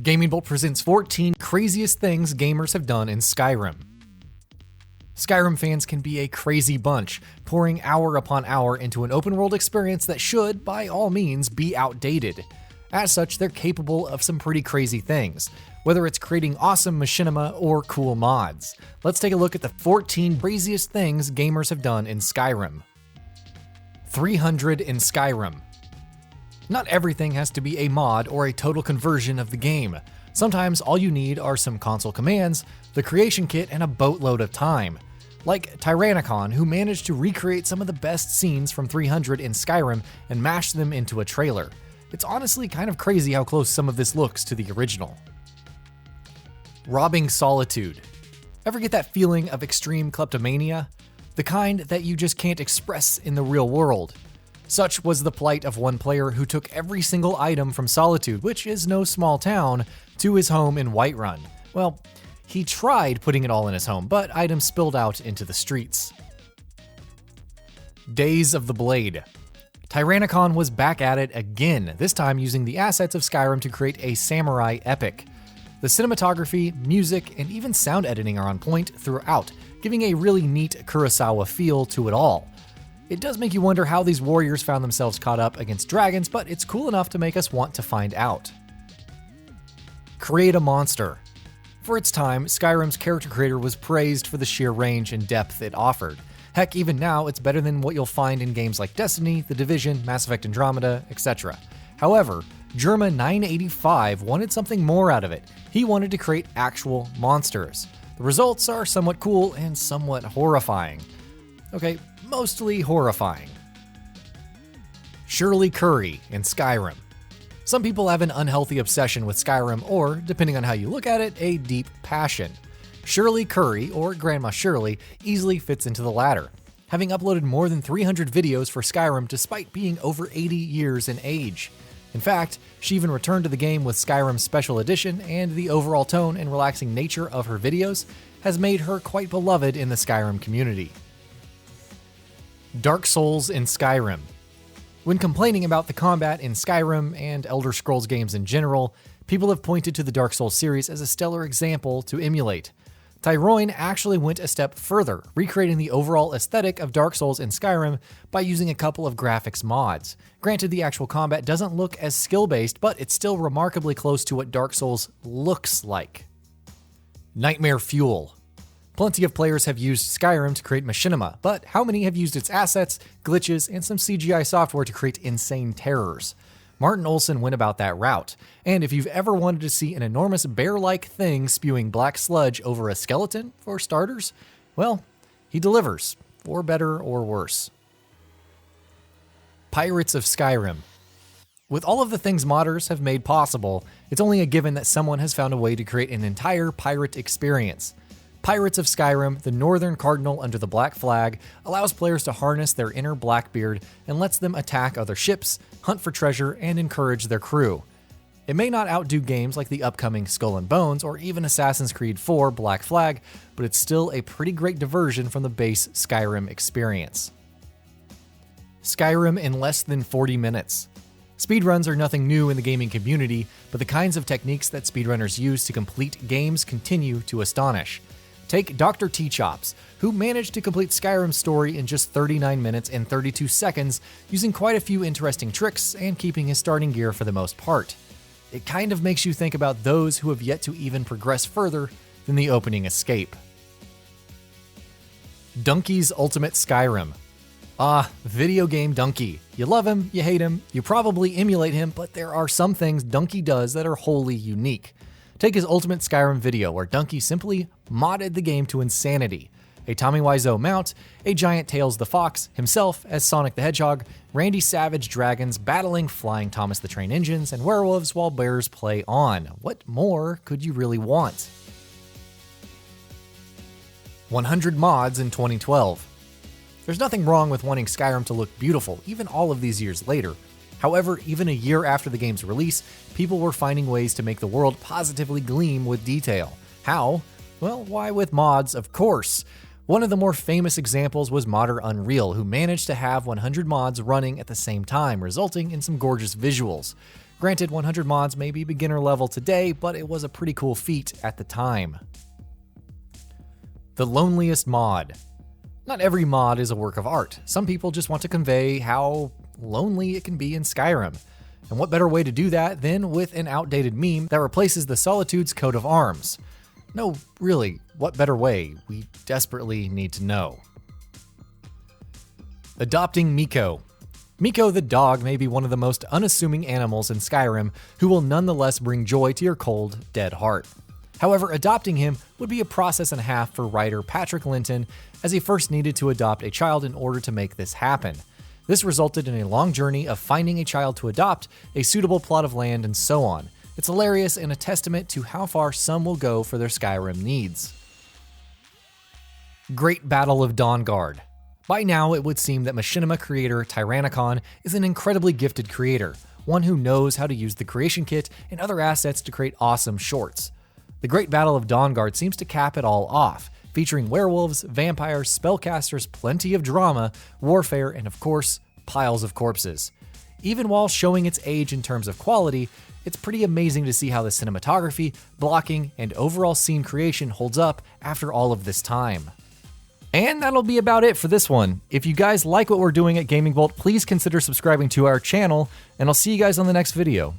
GamingBolt presents 14 craziest things gamers have done in Skyrim. Skyrim fans can be a crazy bunch, pouring hour upon hour into an open-world experience that should, by all means, be outdated. As such, they're capable of some pretty crazy things, whether it's creating awesome machinima or cool mods. Let's take a look at the 14 craziest things gamers have done in Skyrim. 300 in Skyrim. Not everything has to be a mod or a total conversion of the game. Sometimes all you need are some console commands, the creation kit, and a boatload of time. Like Tyrannicon, who managed to recreate some of the best scenes from 300 in Skyrim and mash them into a trailer. It's honestly kind of crazy how close some of this looks to the original. Robbing Solitude. Ever get that feeling of extreme kleptomania? The kind that you just can't express in the real world. Such was the plight of one player who took every single item from Solitude, which is no small town, to his home in Whiterun. Well, he tried putting it all in his home, but items spilled out into the streets. Days of the Blade. Tyrannicon was back at it again, this time using the assets of Skyrim to create a samurai epic. The cinematography, music, and even sound editing are on point throughout, giving a really neat Kurosawa feel to it all. It does make you wonder how these warriors found themselves caught up against dragons, but it's cool enough to make us want to find out. Create a monster. For its time, Skyrim's character creator was praised for the sheer range and depth it offered. Heck, even now, it's better than what you'll find in games like Destiny, The Division, Mass Effect Andromeda, etc. However, Germa985 wanted something more out of it. He wanted to create actual monsters. The results are somewhat cool and somewhat horrifying. Okay, mostly horrifying. Shirley Curry in Skyrim. Some people have an unhealthy obsession with Skyrim or, depending on how you look at it, a deep passion. Shirley Curry, or Grandma Shirley, easily fits into the latter, having uploaded more than 300 videos for Skyrim despite being over 80 years in age. In fact, she even returned to the game with Skyrim Special Edition, and the overall tone and relaxing nature of her videos has made her quite beloved in the Skyrim community. Dark Souls in Skyrim. When complaining about the combat in Skyrim and Elder Scrolls games in general, people have pointed to the Dark Souls series as a stellar example to emulate. Tyroin actually went a step further, recreating the overall aesthetic of Dark Souls in Skyrim by using a couple of graphics mods. Granted, the actual combat doesn't look as skill-based, but it's still remarkably close to what Dark Souls looks like. Nightmare Fuel. Plenty of players have used Skyrim to create Machinima, but how many have used its assets, glitches, and some CGI software to create insane terrors? Martin Olsen went about that route, and if you've ever wanted to see an enormous bear-like thing spewing black sludge over a skeleton, for starters, well, he delivers, for better or worse. Pirates of Skyrim. With all of the things modders have made possible, it's only a given that someone has found a way to create an entire pirate experience. Pirates of Skyrim, the Northern Cardinal under the Black Flag, allows players to harness their inner Blackbeard and lets them attack other ships, hunt for treasure, and encourage their crew. It may not outdo games like the upcoming Skull and Bones or even Assassin's Creed 4 Black Flag, but it's still a pretty great diversion from the base Skyrim experience. Skyrim in less than 40 minutes. Speedruns are nothing new in the gaming community, but the kinds of techniques that speedrunners use to complete games continue to astonish. Take Dr. T-Chops, who managed to complete Skyrim's story in just 39 minutes and 32 seconds, using quite a few interesting tricks and keeping his starting gear for the most part. It kind of makes you think about those who have yet to even progress further than the opening escape. DUNKEY'S Ultimate Skyrim. Video game Dunkey. You love him, you hate him, you probably emulate him, but there are some things Dunkey does that are wholly unique. Take his Ultimate Skyrim video, where Dunkey simply modded the game to insanity. A Tommy Wiseau mount, a giant Tails the Fox, himself as Sonic the Hedgehog, Randy Savage dragons battling flying Thomas the Train engines, and werewolves while bears play on. What more could you really want? 100 mods in 2012. There's nothing wrong with wanting Skyrim to look beautiful, even all of these years later. However, even a year after the game's release, people were finding ways to make the world positively gleam with detail. How? Well, why with mods, of course. One of the more famous examples was modder Unreal, who managed to have 100 mods running at the same time, resulting in some gorgeous visuals. Granted, 100 mods may be beginner level today, but it was a pretty cool feat at the time. The Loneliest mod. Not every mod is a work of art. Some people just want to convey how lonely it can be in Skyrim. And what better way to do that than with an outdated meme that replaces the Solitude's coat of arms? No, really, what better way? We desperately need to know. Adopting MEEKO. MEEKO the dog may be one of the most unassuming animals in Skyrim who will nonetheless bring joy to your cold, dead heart. However, adopting him would be a process and a half for writer Patrick Linton, as he first needed to adopt a child in order to make this happen. This resulted in a long journey of finding a child to adopt, a suitable plot of land, and so on. It's hilarious and a testament to how far some will go for their Skyrim needs. Great Battle of Dawnguard. By now, it would seem that Machinima creator Tyrannicon is an incredibly gifted creator, one who knows how to use the creation kit and other assets to create awesome shorts. The Great Battle of Dawnguard seems to cap it all off, featuring werewolves, vampires, spellcasters, plenty of drama, warfare, and of course, piles of corpses. Even while showing its age in terms of quality, it's pretty amazing to see how the cinematography, blocking, and overall scene creation holds up after all of this time. And that'll be about it for this one. If you guys like what we're doing at GamingBolt, please consider subscribing to our channel, and I'll see you guys on the next video.